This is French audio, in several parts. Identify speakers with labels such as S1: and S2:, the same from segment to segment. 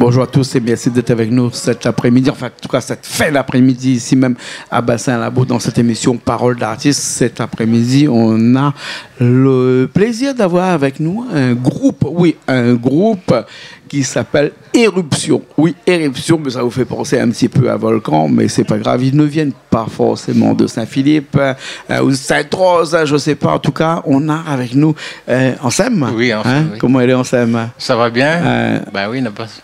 S1: Bonjour à tous et merci d'être avec nous cet après-midi, enfin en tout cas cette fin d'après-midi ici même à Bassin-Labo dans cette émission Parole d'artistes. Cet après-midi, on a le plaisir d'avoir avec nous un groupe qui s'appelle Éruption. Oui, Éruption, mais ça vous fait penser un petit peu à Volcan, mais c'est pas grave, ils ne viennent pas forcément de Saint-Philippe ou de Sainte-Rose, je sais pas. En tout cas, on a avec nous Ansem.
S2: Oui, Ansem. Oui.
S1: Comment elle est, Ansem? Ça
S2: va bien. Ben oui, on a passé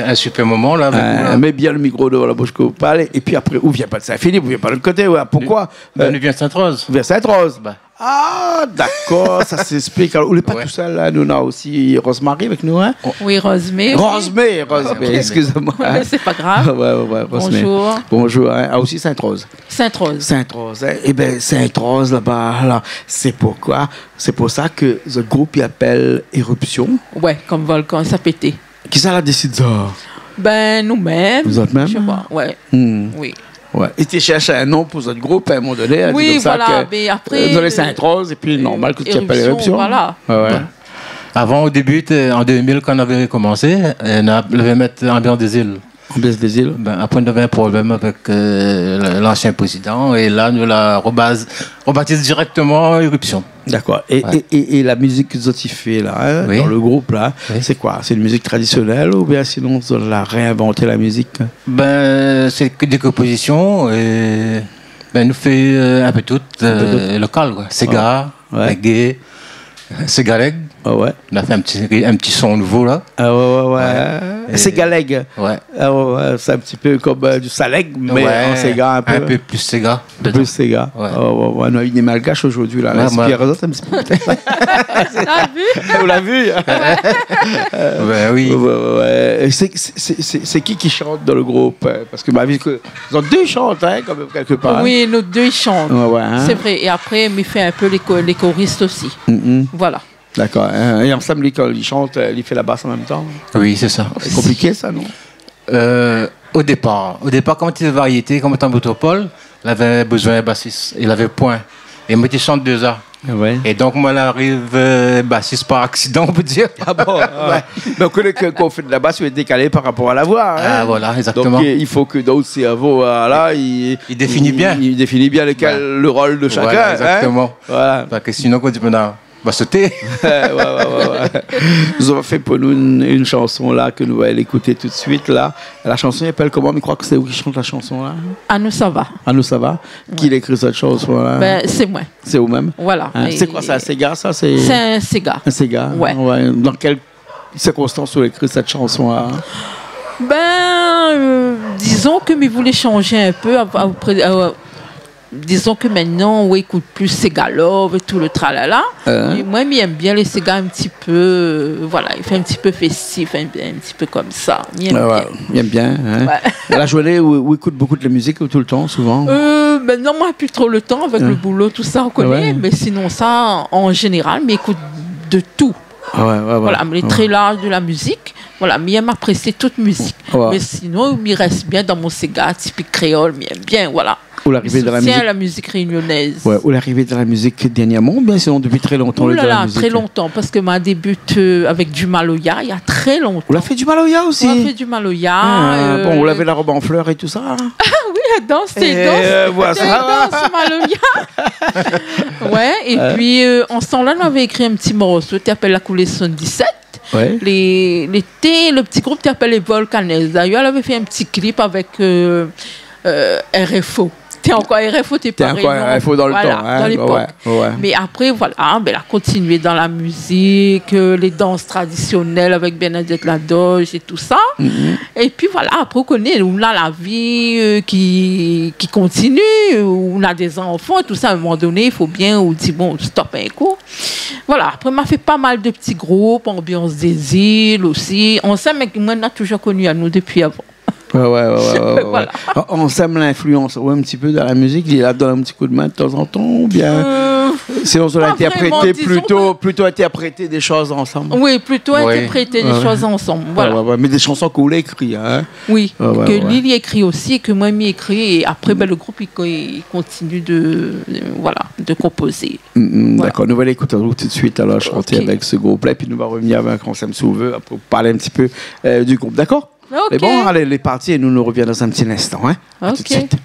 S2: un super moment là. Avec vous, là.
S1: Mets bien le micro devant la bouche que vous parlez. Et puis après, où vient pas de Saint-Philippe, où vient pas de l'autre côté. Ouais. Pourquoi
S2: nous vient de Sainte-Rose.
S1: Vient Sainte-Rose. Bah. Ah, d'accord, ça s'explique. Alors, on n'est pas tout seul là. Nous, on a aussi Rosemary avec nous. Hein?
S3: Oui, Rosemary.
S1: Rosemary, excusez-moi.
S3: Ouais, c'est pas grave.
S1: ouais,
S3: bonjour.
S1: Bonjour. Hein? Ah, aussi Sainte-Rose.
S3: Sainte-Rose.
S1: Hein? Eh bien, Sainte-Rose, là-bas, là, c'est pourquoi. C'est pour ça que ce groupe, il appelle Éruption.
S3: Ouais, comme Volcan, ça pétait.
S1: Qui ça l'a décidé ça?
S3: Ben, nous-mêmes.
S1: Vous autres même?
S3: Je sais pas, ouais.
S1: Oui. Ouais. Et tu cherches un nom pour votre groupe à un moment donné.
S3: Oui, voilà.
S1: Ça que,
S3: mais après.
S1: Vous avez Sainte-Rose et puis normal que tu appelles Éruption.
S3: Voilà.
S1: Ouais.
S2: Avant, au début, en 2000, quand on avait commencé, on avait mettre Ambiance des îles.
S1: Ambiance des îles.
S2: Ben, après, on avait un problème avec l'ancien président et là, nous la rebaptise directement Éruption.
S1: D'accord. Et la musique que vous avez fait là, hein, dans le groupe là, c'est quoi? C'est une musique traditionnelle ou bien sinon vous avez réinventé la musique?
S2: Ben, c'est que des compositions et ben, nous fait un peu tout local, quoi. Sega, reggae, Segaleg.
S1: Ah ouais.
S2: On a fait un petit son nouveau là.
S1: Ah ouais. Segaleg.
S2: Ouais.
S1: Ah ouais. C'est un petit peu comme du Saleg, mais en Sega un peu.
S2: Un peu plus Sega.
S1: Plus Sega. Ouais. On a eu des malgaches aujourd'hui là. L'inspiration, c'est un petit peu. Vous l'avez vu?
S2: Ben oui.
S1: Ouais. C'est qui chante dans le groupe? Parce que ma vie que ils ont deux chantent hein, quand même quelque part.
S3: Oui, nous deux ils chantent.
S1: Ouais, hein?
S3: C'est vrai. Et après, il fait un peu les choristes aussi. Voilà.
S1: D'accord. Et ensemble, il chante, il fait la basse en même temps.
S2: Oui, c'est ça.
S1: C'est compliqué, ça, non?
S2: Au départ, quand il était variété, comme en métropole, il avait besoin d'un bassiste. Il avait point. Et moi, il chante 2 ans.
S1: Ouais.
S2: Et donc, moi, j'arrive bassiste par accident, on peut dire.
S1: Ah bon? Ouais. Mais on connaît que quand on fait de la basse, il est décalé par rapport à la voix. Hein?
S2: Ah, voilà, exactement.
S1: Donc, il faut que d'autres cerveaux, là, il
S2: définit bien.
S1: Il définit bien le rôle de chacun.
S2: Voilà, exactement.
S1: Hein? Voilà.
S2: Parce que sinon, quand tu peux va sauter.
S1: Ouais. Nous avons fait pour nous une chanson là que nous allons écouter tout de suite là. La chanson s'appelle comment? Mais je crois que c'est vous qui chante la chanson là.
S3: À nous ça va.
S1: À nous ça va. Ouais. Qui écrit cette chanson là?
S3: Ben, c'est moi.
S1: C'est vous-même.
S3: Voilà.
S1: Hein? C'est quoi ça? Un Sega ça? C'est
S3: un Sega.
S1: Un Sega.
S3: Ouais.
S1: Dans quelles circonstances vous avez écrit cette chanson là?
S3: Ben, disons que mais voulait changer un peu. Disons que maintenant, on écoute plus Sega Love et tout le tralala. Et moi, il aime bien les Sega un petit peu, voilà, il fait un petit peu festif, un petit peu comme ça. Il
S1: aime bien. Hein? Ouais. La journée où écoute beaucoup de la musique tout le temps, souvent?
S3: Ben non, moi, plus trop le temps avec le boulot, tout ça, on connaît. Mais sinon, ça, en général, mais écoute de tout. Voilà, mais il est très large de la musique. Voilà, mais il aime apprécier toute musique. Mais sinon, il reste bien dans mon Sega typique créole, mais il aime bien, voilà.
S1: Ou l'arrivée de
S3: la musique réunionnaise.
S1: Ouais, ou l'arrivée de la musique dernièrement, bien sinon depuis très longtemps.
S3: Oh là là, très longtemps, parce que ma débute avec du Maloya il y a très longtemps.
S1: On a fait du Maloya aussi?
S3: On a fait du Maloya.
S1: Bon, on avait la robe en fleurs et tout ça.
S3: Ah oui, la danse, c'est danse Maloya. Ouais, et puis en ce temps-là, on avait écrit un petit morceau qui s'appelle La Coulée 77.
S1: Ouais.
S3: L'été, le petit groupe qui s'appelle Les Volcanaises. D'ailleurs, elle avait fait un petit clip avec RFO. T'es encore RFO, t'es pas
S1: encore RFO dans le temps, hein?
S3: Dans l'époque.
S1: Ouais.
S3: Mais après, voilà, elle a continué dans la musique, les danses traditionnelles avec Bernadette Ladoge et tout ça. Et puis voilà, après, on connaît, on a la vie qui continue, on a des enfants, tout ça. À un moment donné, il faut bien, on dit, bon, stop un coup. Voilà, après, on a fait pas mal de petits groupes, Ambiance des îles aussi. On sait, mais moi, on a toujours connu à nous depuis avant.
S1: Ouais.
S3: Voilà.
S1: On sème l'influence un petit peu dans la musique, il a donné un petit coup de main de temps en temps ou bien Sinon, on a
S3: Pas
S1: interprété
S3: vraiment,
S1: plutôt interpréter des choses ensemble.
S3: Oui, plutôt interpréter des choses ensemble. Voilà.
S1: Mais des chansons qu'on l'a écrites. Hein?
S3: Oui, que Lily écrit aussi, que moi m'y écrit. Et après, le groupe, il continue de composer.
S1: D'accord, nous allons écouter tout de suite alors chanter avec ce groupe-là. Et puis nous allons revenir avec On s'aime sous veut pour parler un petit peu du groupe. D'accord? Mais bon, allez, les parties et nous reviens dans un petit instant. Hein? À tout de suite.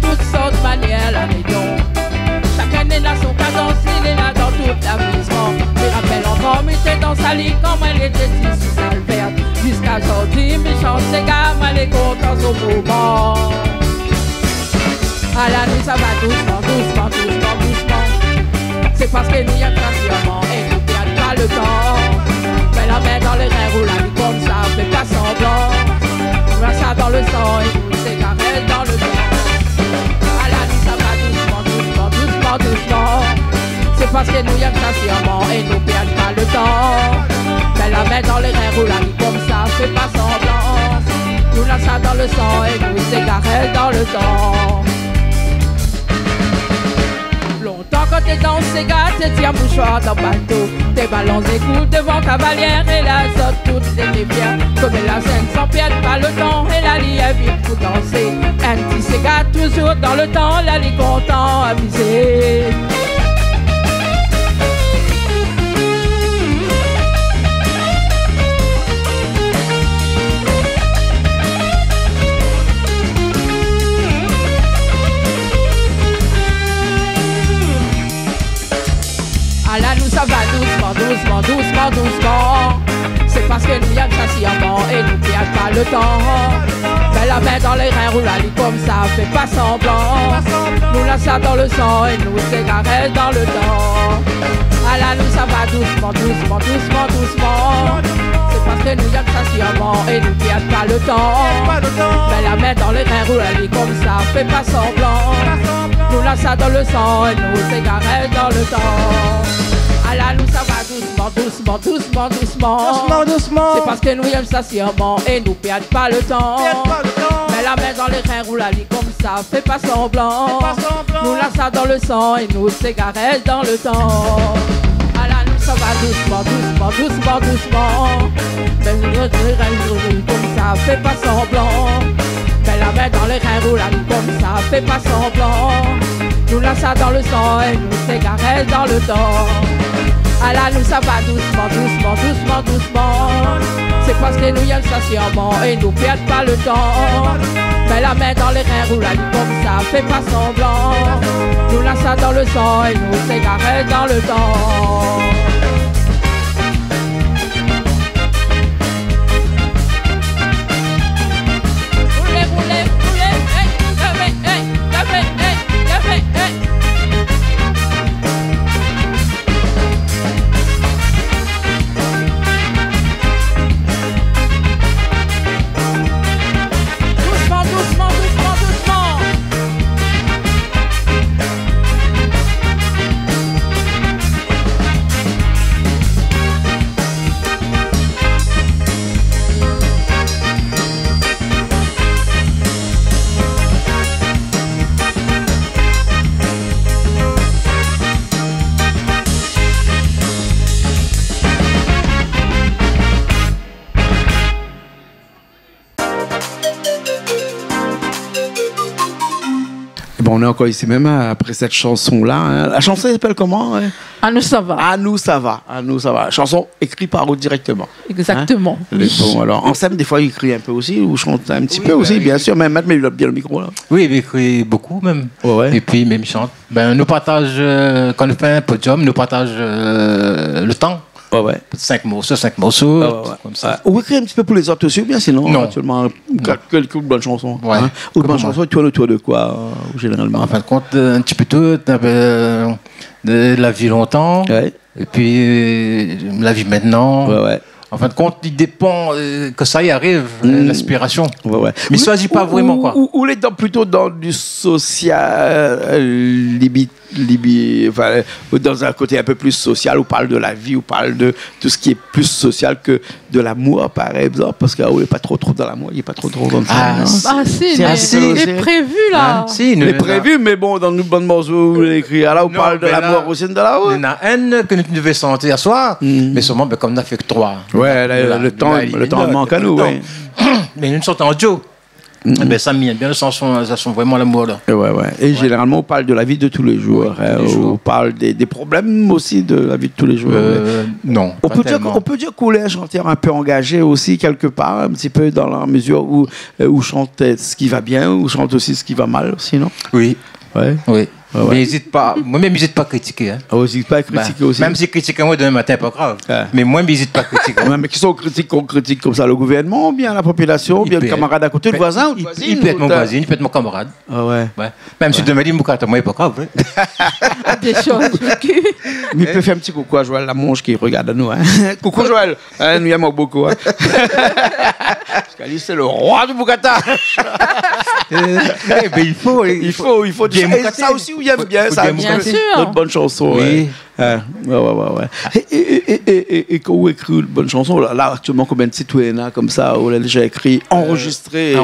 S3: Toutes sortes de manières la maison. Chaque année n'a son cadence, il est là dans toute l'amusement. Je rappelle encore, mais c'est dans sa lit comme elle était ici sous sa verte. Jusqu'à sortir, mes chants, ses gars, elle est contente au moment. À la nuit, ça va doucement, doucement, doucement, doucement. C'est parce que nous y a patiemment et nous perdons pas le temps. Mais la main dans les reins, roule la vie comme ça, fait pas semblant. On va ça dans le sang et nous cigarettes dans le temps. Doucement, c'est parce que nous y a patiemment et nous perdons pas le temps. Mais la main dans les reins roule la vie comme ça, fait pas semblant. Nous lâche ça dans le sang et nous cigarettes dans le temps. Longtemps quand t'es dans ces gars, t'es tiens mouchoir dans bateau. Tes ballons écoutent devant cavalière et la saute toutes les rivières. Comme la scène sans perdre pas le temps et la lie est vite pour danser. Un petit cigare toujours dans le temps, la lie content amusé. Ah là nous ça va doucement, doucement, doucement, doucement. C'est parce que nous y a patiemment et nous perdons pas le temps. Mais la main dans les reins roule la lit comme ça, fait pas semblant. Nous lâche ça dans le sang et nous cigarettes dans le temps. Ah là nous ça va doucement, doucement, doucement, doucement. C'est parce que nous y a patiemment et nous perdons pas le temps. Mais la main dans les reins roule la lit comme ça, fait pas semblant. Nous lâche ça dans le sang et nous cigarettes dans le temps. Ah là nous ça va doucement, doucement, doucement, doucement.
S4: Doucement, doucement.
S3: C'est parce que nous y aimons ça sûrement et nous perdons pas le temps. Mais la main dans les reins roule la lit comme ça, fait pas semblant. Nous lâche ça dans le sang et nous cigarettes dans le temps. Ah là nous ça va doucement, doucement, doucement, doucement. Mais nous les reins roulent comme ça, fait pas semblant. Mais la main dans les reins roule la lit comme ça, fait pas semblant. Nous lâche ça dans le sang et nous cigarettes dans le temps. Ah là nous ça va doucement, doucement, doucement, doucement. C'est parce que nous y a le stationnement et nous perdons pas le temps. Mais la main dans les reins roule la lit comme ça, fait pas semblant. Nous lâche ça dans le sang et nous cigarettes dans le temps.
S1: On est encore ici même après cette chanson-là. Hein. La chanson s'appelle comment? Hein?
S3: À nous ça va.
S1: À nous ça va. À nous ça va. Chanson écrite par vous directement.
S3: Exactement.
S1: Hein? Bon, alors, Ansem, des fois, il écrit un peu aussi, ou chante un petit peu aussi, bien sûr. Même il a bien le micro là.
S2: Oui, il écrit beaucoup même.
S1: Ouais.
S2: Et puis même chante. Ben, nous partage quand on fait un podium, nous partage le temps.
S1: Ouais.
S2: 5 morceaux,
S1: comme ça. Ou écrire un petit peu pour les autres aussi, ou bien sinon,
S2: non.
S1: Actuellement, quelques bonnes chansons.
S2: Ouais.
S1: Hein? Ou de bonnes chansons, tu as autour de quoi, généralement?
S2: En fin de compte, un petit peu tout, de la vie longtemps,
S1: ouais.
S2: et puis la vie maintenant.
S1: Ouais.
S2: En fin de compte, il dépend que ça y arrive, l'inspiration.
S1: Ouais, ouais.
S2: Mais il ne choisit pas vraiment, quoi.
S1: Ou les plutôt dans du social, enfin, dans un côté un peu plus social, où on parle de la vie, où on parle de tout ce qui est plus social que de l'amour, par exemple, parce qu'il n'est pas trop dans l'amour, il n'est pas trop dans le
S3: si, mais c'est prévu, là.
S2: Si,
S1: c'est prévu, mais bon, dans nos bonnes morceaux, vous l'écrit, là, on parle de l'amour aussi de la haut.
S2: Il y en a un que nous devons sentir à soi, mais sûrement, comme on a fait que 3.
S1: Ouais, le temps manque à nous, oui.
S2: Mais nous sommes en duo. Ben, ça bien le sens, ça sent vraiment l'amour là.
S1: Ouais. Et généralement, on parle de la vie de tous les jours. On parle des problèmes aussi de la vie de tous les jours.
S2: Non.
S1: On peut dire qu'on est un chanteur un peu engagé aussi, quelque part, un petit peu dans la mesure où chante ce qui va bien, où chante aussi ce qui va mal, sinon.
S2: Oui.
S1: Ouais.
S2: Oui. Mais n'hésite pas, moi-même, n'hésite pas à critiquer. Hein.
S1: Ah, n'hésite pas à critiquer aussi.
S2: Même si critique moi demain matin, pas grave. Mais moi, n'hésite pas à critiquer.
S1: Mais qui sont critiques qu'on critique comme ça, le gouvernement, ou bien la population, ou bien le camarade à côté, le voisin ou le voisin.
S2: Il peut être mon voisin, il peut être mon camarade.
S1: Ah ouais.
S2: Même si demain, il me casse, moi, pas grave.
S3: Des choses.
S1: Mais il peut faire un petit coucou à Joël Lamonge qui regarde à nous. Hein. Coucou Joël, nous aimons beaucoup. Hein. Parce qu'Ali, c'est le roi du Bukata.
S2: Il faut
S1: dire ça aussi, il aime bien ça.
S3: Bien sûr.
S1: Notre bonne chanson.
S2: Oui.
S1: Ouais. Et quand on écrit une bonne chanson, là actuellement, combien de titres il y en a comme ça, où on a déjà écrit, enregistré.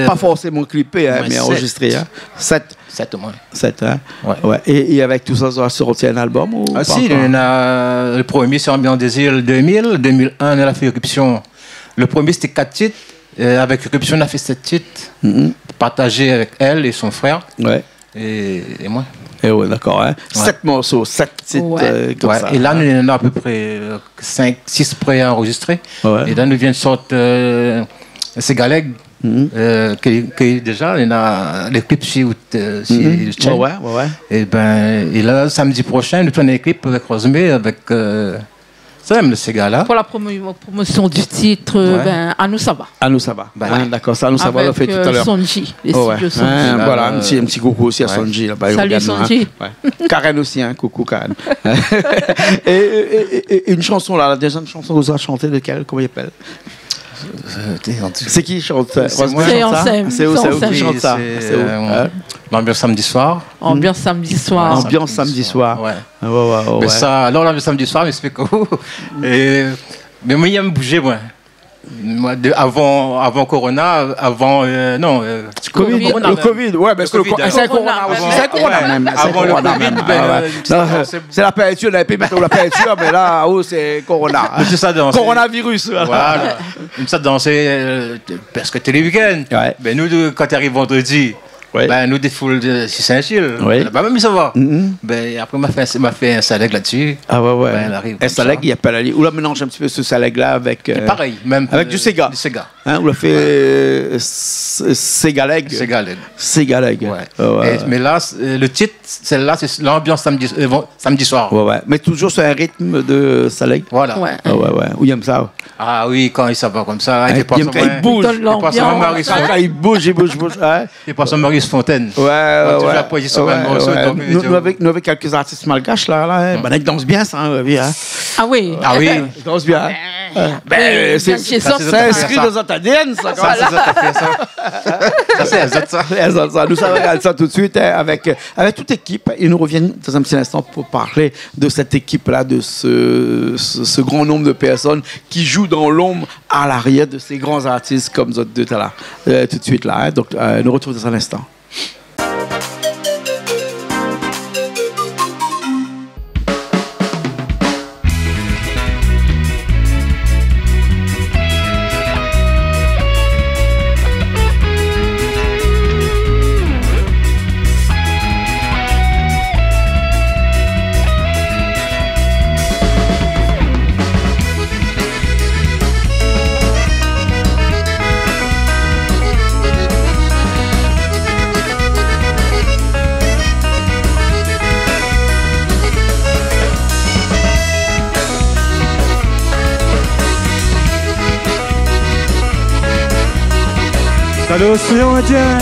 S1: Pas forcément clippé, hein, mais enregistré. 7
S2: au moins.
S1: 7, hein. Ouais. Et avec tout ça, ça va sortir un album ou
S2: Ah si, le premier, c'est Ambiance des îles 2000. 2001, on a fait Éruption. Le premier, c'était 4 titres. Avec Éruption, on a fait 7 titres. Partagés avec elle et son frère. Ouais. Et moi.
S1: Et ouais, d'accord. Hein. 7 morceaux, 7 titres comme ça.
S2: Et là, nous en avons à peu près 6 prêts à enregistrer. Ouais. Et là, nous vient de sortir Segaleg. Qui déjà, il y a les clips chez le Tchèque. Et là, samedi prochain, nous tournons les clips avec Rosemée, avec ça même ces gars-là.
S3: Pour la promotion du titre, à nous ça va.
S1: À nous ça va. D'accord, ça nous ça va, on l'a fait tout à l'heure.
S3: Sonji, les studios Sonji.
S1: Voilà, un petit coucou aussi à Sonji.
S3: Salut Sonji.
S1: Karen aussi, coucou Karen. Et une chanson là, la deuxième chanson que vous avez chantée, de quelle, comment il appelle? C'est qui chante ça?
S3: C'est
S1: où qui chante ça?
S2: L'ambiance samedi soir.
S3: Ambiance samedi soir.
S1: Ambiance samedi soir.
S2: Ouais. Mais ça, alors l'ambiance samedi soir, mais c'est quoi? Mais moi, il a bougé, moi. Avant Corona, avant
S1: Covid, le Covid, ouais, parce que c'est Corona aussi, c'est Corona même.
S2: Avant le Covid,
S1: c'est la peinture, on avait pu mettre la peinture, mais là, c'est Corona.
S2: C'est ça danser.
S1: Coronavirus.
S2: Voilà. Ça danser parce que t'es les week-ends. Ben nous, quand tu arrives vendredi. Ben, nous défoule de Saint-Gilles. Bah, même ça va. Ben, après, m'a fait un saleg là-dessus.
S1: Ah ouais.
S2: Ben,
S1: un saleg, il y a pas la ligne. Ou là, mélange un petit peu ce saleg-là avec.
S2: Pareil, même.
S1: Avec du Sega.
S2: Du Sega.
S1: Hein, on l'a fait Segaleg.
S2: Segaleg. Ouais. Mais là, le titre, celle-là, c'est l'ambiance samedi soir.
S1: Ouais. Mais toujours sur un rythme de saleg.
S2: Voilà.
S1: Ouais. Où il aime ça.
S2: Ah oui, quand il s'en va comme ça, il
S1: bouge.
S2: Il
S1: bouge.
S2: Il passe en Maurice Fontaine.
S1: Ouais.
S2: Nous
S1: avec quelques artistes malgaches là, ils dansent bien ça.
S3: Ah oui.
S1: Ils dansent bien. C'est inscrit dans notre ADN, ça. Ça, nous savons ça tout de suite avec toute équipe. Ils nous reviennent dans un petit instant pour parler de cette équipe-là, de ce grand nombre de personnes qui jouent dans l'ombre à l'arrière de ces grands artistes comme nous deux là, tout de suite là. Donc, nous retrouvons dans un instant.
S4: L'océan Indien,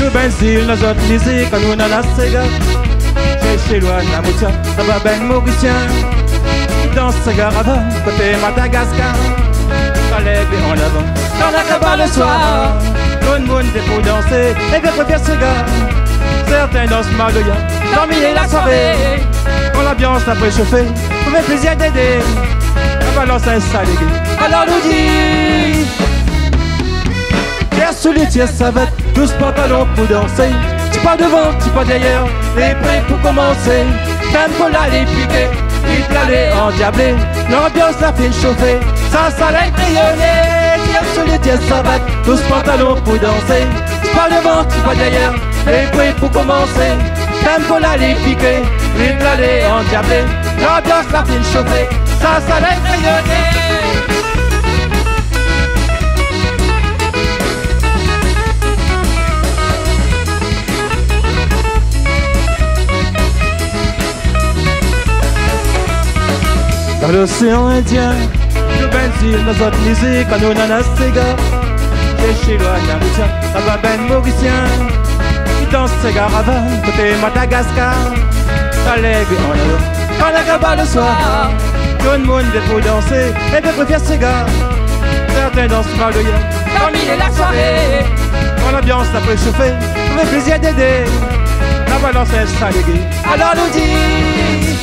S4: le benzil, nos autres musiques, quand nous on a la Sega. Chez loin, la moutia, la babine mauricien. Dans ce caravane, côté Madagascar, collègues en avant. Dans la cabane le soir, tout le monde est pour danser et bien préfère ce gars. Certains dansent Magoya, terminer la soirée. Quand l'ambiance n'a pas chauffé, pour le plaisir d'aider, la balance installée. Alors nous dit, tiens sous les tiers savates, tous pantalons pour danser. Tu pas devant, tu pas derrière, les prêts pour commencer. T'aimes pour l'aller piquer, vite l'aller endiablé. L'ambiance la fait chauffer, ça l'air rayonner. Tiens sous les tiers savates, tous pantalons pour danser. Tu pas devant, tu pas derrière, les prêts pour commencer. T'aimes pour l'aller piquer, vite l'aller endiablé. L'ambiance la fait chauffer, ça l'air rayonner. Dans l'océan Indien, nous benzine dans notre musique, quand nous n'en ces gars. Et chez l'Andalousia, là-bas ben mauricien, qui danse ces caravanes, côté Madagascar. Collègues en avant, quand la cabane le soir, tout le monde est pour danser, et bien préfère ces gars. Certains dansent Magoya, terminer la soirée. Quand l'ambiance n'a pas chauffé, pour le plaisir d'aider, la balance est salée. Alors nous dit,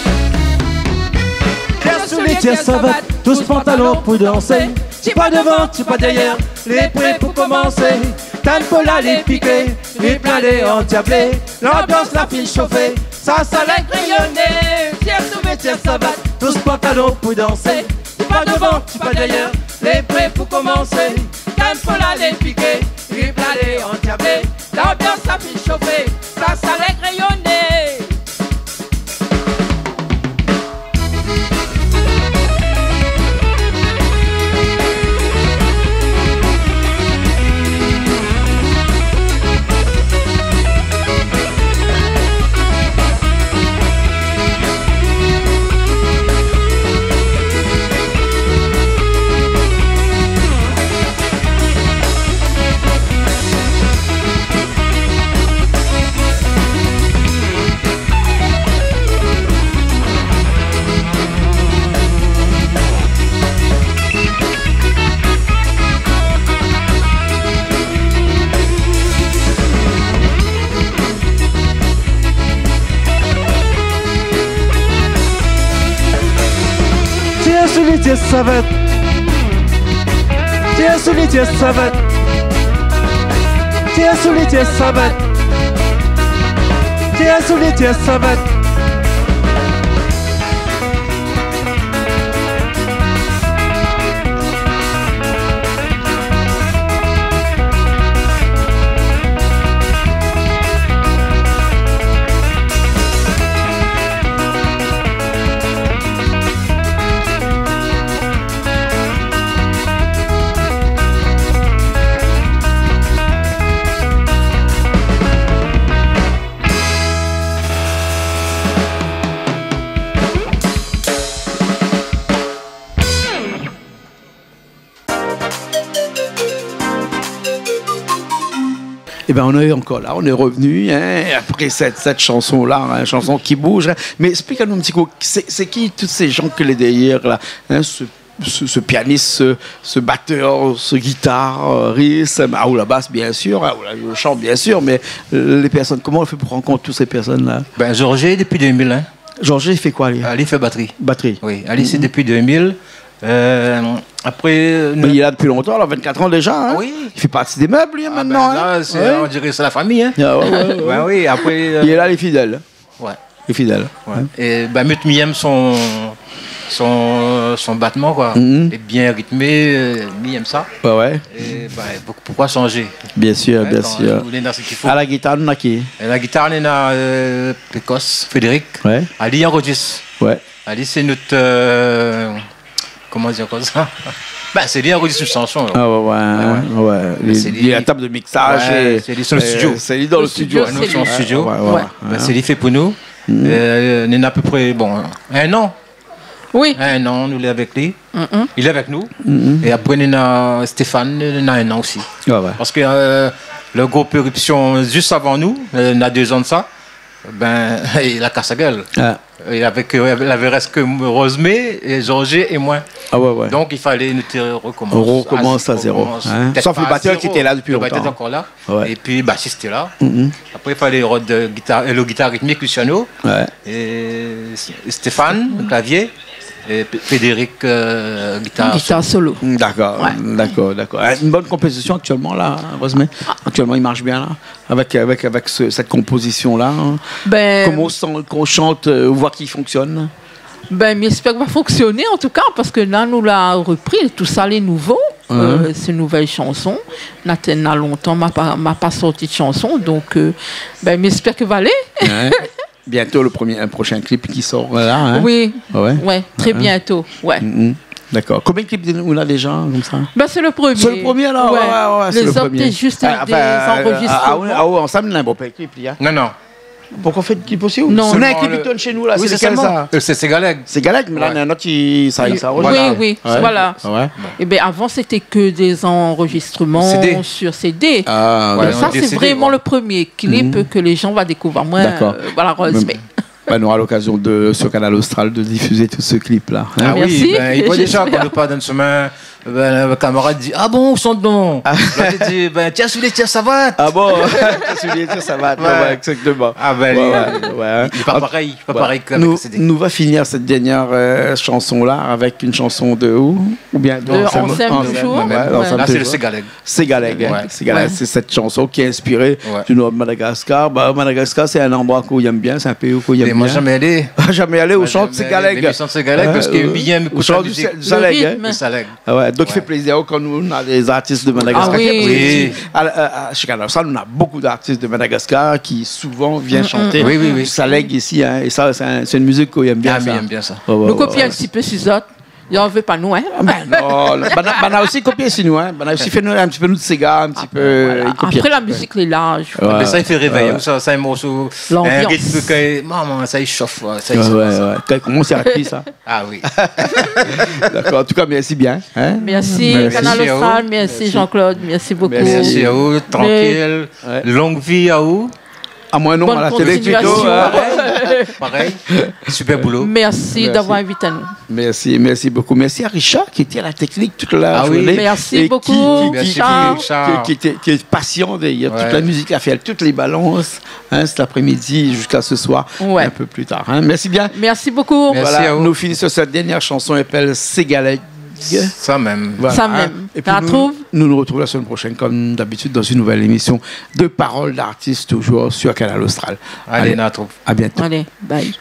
S4: sous les tiers savates, tous pantalons pour danser. Tu pas devant, tu pas derrière, les prêts pour commencer. T'aimes pour l'aller piquer, les planer endiablés. L'ambiance la file chauffée, ça l'air rayonner. Tiers sous les tiers savates, tous pantalons pour danser. Tu pas devant, tu pas derrière, les prêts pour commencer. T'aimes pour l'aller piquer, les planer endiablés. L'ambiance la file chauffée, ça l'air rayonner. Sous les tiers savates, tiens sous les tiers savates, tiens sous les tiers savates, tiens sous les tiers savates.
S1: Eh bien, on est encore là, on est revenu hein, après cette chanson-là, hein, chanson qui bouge. Hein. Mais explique-nous un petit coup, c'est qui tous ces gens que les derrière là, hein, ce pianiste, ce batteur, ce guitariste, ou la basse bien sûr, ou le chant bien sûr, mais les personnes, comment on fait pour rencontrer toutes ces personnes-là?
S2: Ben, Georges, depuis 2000. Hein.
S1: Georges, il fait quoi lui?
S2: Il fait batterie.
S1: Batterie.
S2: Oui, Ali, c'est depuis 2000. Après,
S1: mais il est là depuis longtemps, alors 24 ans déjà. Hein.
S2: Oui.
S1: Il fait partie des meubles lui, maintenant.
S2: Ben, là,
S1: hein.
S2: On dirait que c'est la famille. Hein.
S1: Ah, ouais.
S2: Ben, oui, après,
S1: il est là, les fidèles.
S2: Ouais.
S1: Les fidèles.
S2: Ouais. Et ben, Mut son battement, quoi. Est bien rythmé, il aime ça.
S1: Ouais.
S2: Et ben, pourquoi changer?
S1: Bien sûr, bien sûr. À la guitare, on a qui?
S2: La guitare, on a Pécosse, Frédéric.
S1: Ouais.
S2: Ali enregistre.
S1: Ouais.
S2: Ali, c'est notre. Comment dire comme ça? Ben, c'est lui enregistre une chanson.
S1: Ah ouais. Il y a la table de mixage.
S2: Ouais, c'est lui sur le studio.
S1: C'est lui dans le studio.
S2: Nous, sur le studio.
S1: Ouais.
S2: Ben, c'est lui fait pour nous. On est à peu près, un an.
S3: Oui.
S2: Un an, nous l'est avec lui. Il est avec nous. Et après, on a Stéphane, on a un an aussi.
S1: Ouais.
S2: Parce que le groupe Éruption, juste avant nous, on a 2 ans de ça. Ben, il a cassé sa gueule.
S1: Ah.
S2: Il avait reste que Rosemée, et Georges et moi.
S1: Ah ouais.
S2: Donc il fallait nous recommencer.
S1: On recommence à zéro. Hein? Sauf le batteur qui était là depuis longtemps.
S2: Le batteur était encore là.
S1: Ouais.
S2: Et puis le bassiste était là. Après il fallait le guitare rythmique, Luciano. Ouais. Et Stéphane, le clavier. Et Frédéric,
S3: guitare solo.
S1: D'accord. Une bonne composition actuellement là, Rosemée. Actuellement il marche bien là, avec cette composition là.
S3: Ben,
S1: comment on chante, on voit qu'il fonctionne.
S3: Ben, j'espère que ça va fonctionner en tout cas, parce que là nous l'a repris, tout ça les nouveaux, ces nouvelles chansons. Nathan longtemps m'a pas sorti de chanson, donc ben j'espère que va aller. Ouais.
S1: Bientôt un prochain clip qui sort là. Hein?
S3: Oui, très bientôt. Ouais.
S1: D'accord. Combien de clips on a déjà comme ça?
S3: Ben, c'est le premier.
S1: C'est le premier là. Ouais,
S3: les autres c'est juste des enregistrements.
S1: Ensemble, on a un bon clip là.
S2: Non.
S1: Pourquoi on fait des clips aussi?
S3: Non.
S1: On a un clip qui tourne chez nous là.
S2: Oui, c'est ça. C'est Galeg.
S1: C'est Galeg, mais là il y en a un autre qui ça.
S3: Oui, voilà. Et bien avant c'était que des enregistrements sur CD. Ça c'est vraiment le premier clip que les gens vont découvrir. Moi, voilà, Rosemée.
S1: On aura l'occasion sur Canal Austral de diffuser tout ce clip-là.
S2: Ah oui, il voit déjà quand on part dans le chemin, le camarade dit « Ah bon, où sont donc ?» Il dit « Tiens, sous les tirs, ça va ?»
S1: Ah bon, tiens, sous les tirs, ça va. Exactement.
S2: Ah ben, il n'est pas pareil.
S1: Nous va finir cette dernière chanson-là avec une chanson de où? Ou bien de
S3: On s'aime toujours.
S2: Là, c'est le Ségaleg.
S1: Ségaleg. C'est cette chanson qui est inspirée du nord de Madagascar. Madagascar, c'est un endroit qu'on aime bien, c'est un pays qu'on aime bien.
S2: Moi, jamais allé.
S1: Jamais allé au chant de Ségaleg.
S2: Le chant de Ségaleg, parce qu'il y a
S1: au chant du Saleg. Donc, il fait plaisir quand nous, on a des artistes de Madagascar. Chez Canal Austral, on a beaucoup d'artistes de Madagascar qui souvent viennent chanter du Saleg ici. Et ça, c'est une musique qu'on aime bien.
S2: Ah, aime bien ça.
S3: Nous copions un petit peu sur autres. Il n'en veut pas nous, hein?
S1: Non, on a aussi copié sur nous, hein? On a aussi fait un petit peu nous de Sega, un petit peu.
S3: Après, la musique, les larges.
S2: Mais ça, il fait réveiller. Ça, un morceau. Un rythme, maman, ça, il chauffe.
S1: Quand il commence à rappeler ça.
S2: Ah oui.
S1: D'accord. En tout cas, merci bien.
S3: Merci, Canal Austral. Merci, Jean-Claude. Merci beaucoup.
S2: Merci à vous. Tranquille. Longue vie à vous.
S1: À moi non, à la télé plutôt.
S2: Pareil. Super boulot.
S3: Merci d'avoir invité à nous.
S1: Merci beaucoup. Merci à Richard qui était à la technique toute la journée.
S3: Merci beaucoup.
S1: Qui est patient derrière toute la musique qu'il a fait, toutes les balances cet après-midi jusqu'à ce soir, un peu plus tard. Merci bien.
S3: Merci beaucoup.
S1: Merci à vous. Nous finissons cette dernière chanson, elle s'appelle Ségaleg.
S2: Ça même.
S1: Voilà.
S3: Ça même.
S1: Et puis nous retrouvons la semaine prochaine, comme d'habitude, dans une nouvelle émission de Paroles d'artistes, toujours sur Canal Austral.
S2: Allez,
S1: à bientôt.
S3: Allez, bye.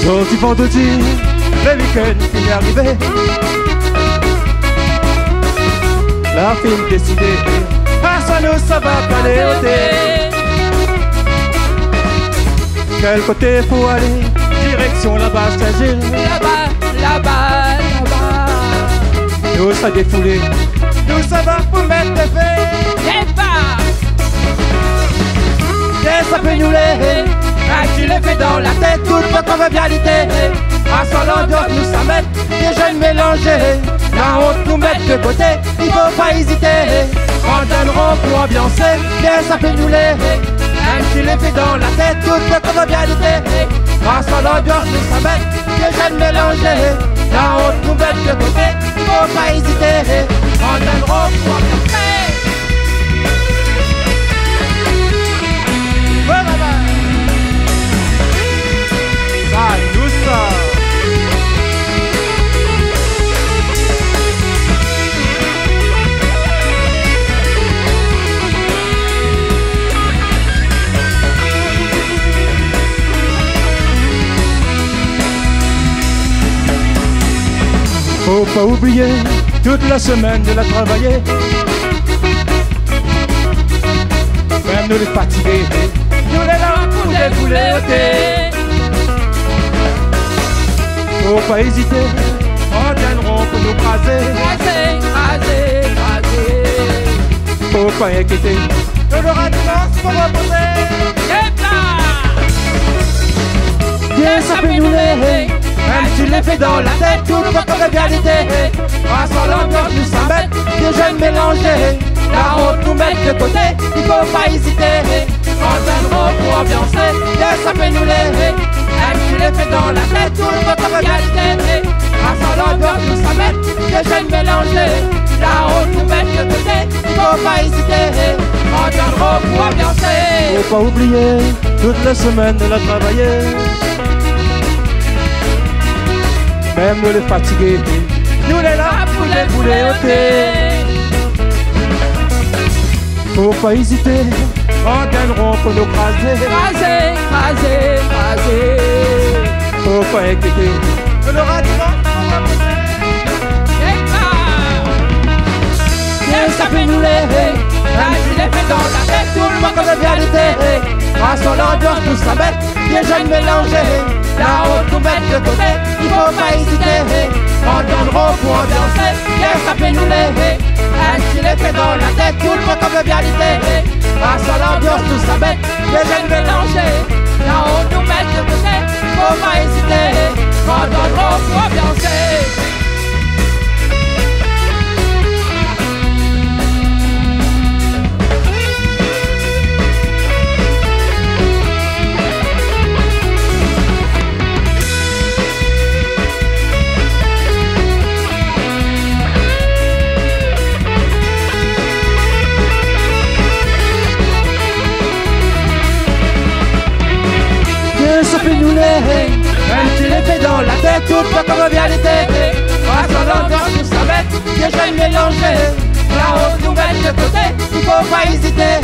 S4: Sorti vendredi, le week-end finit arrivé. La fille décidée, personne ça va pas les ôter. Quel côté faut aller? Direction là-bas, Saint-Gilles.
S3: Là-bas.
S4: Nous ça défoulé, nous ça va pour mettre des faits. Ça peut nous les. Tu les fais dans la tête, toute votre convivialité. À son l'ambiance, nous ça met des jeunes mélangés. La honte nous met de côté, il faut pas hésiter. On donneront pour ambiancer, bien ça fait nous les. Tu les fais dans la tête, toute votre convivialité. À son l'ambiance, nous ça met des jeunes mélangés. La honte nous met de côté, il faut pas hésiter. On donneront pour ambiancer. Faut pas oublier, toute la semaine de la travailler. Même nous les fatigués, nous les là pour défouler au thé. Faut pas hésiter, on viendront pour nous craser.
S3: Craser, craser, craser.
S4: Faut pas inquiéter, on aura dimanche pour reposer.
S3: Et là,
S4: Dieu ça peut nous les, même si tu les fais dans la tête, tout le monde comme la réalité. Grâce à l'ambiance nous s'embête, des jeunes mélangés. La honte nous met de côté, il faut pas hésiter. On viendra pour ambiancer, Dieu ça peut nous les. Même si tu les fais dans la tête, tout le monde comme la réalité. Grâce à l'ambiance nous s'embête, des jeunes mélangés. La honte nous met de côté, il faut pas hésiter. On viendra pour ambiancer. Faut pas oublier, toutes les semaines de la travailler. Même nous les fatigués, nous les là pour les bouler au thé. Faut pas hésiter, on gagneront pour nous craser.
S3: craser, craser, craser.
S4: Faut pas inquiéter, on aura du vent pour reposer.
S3: Et là,
S4: Dieu ça peut nous lever, même si les fait dans la tête, tout le monde comme la réalité. Grâce à l'ambiance nous s'embête, les jeunes mélangés. La honte nous met de côté, il faut pas hésiter. On viendra pour ambiancer, Dieu ça peut nous lever. Même si les fait dans la tête, tout le monde comme la réalité. Grâce à l'ambiance nous s'embête, les jeunes mélangés. La honte nous met de côté, il faut pas hésiter. On viendra pour ambiancer. Ça fait nous les, même si les fait dans la tête, tout pas comme la réalité. Grâce à l'ambiance nous s'embête, des jeunes mélangés. La honte nous met de côté, il faut pas hésiter.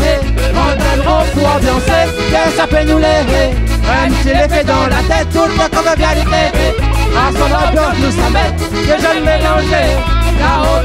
S4: On viendra pour ambiancer, que ça fait nous les, même si les fait dans la tête, tout pas comme la réalité. Grâce à l'ambiance nous s'embête, des jeunes mélangés. La honte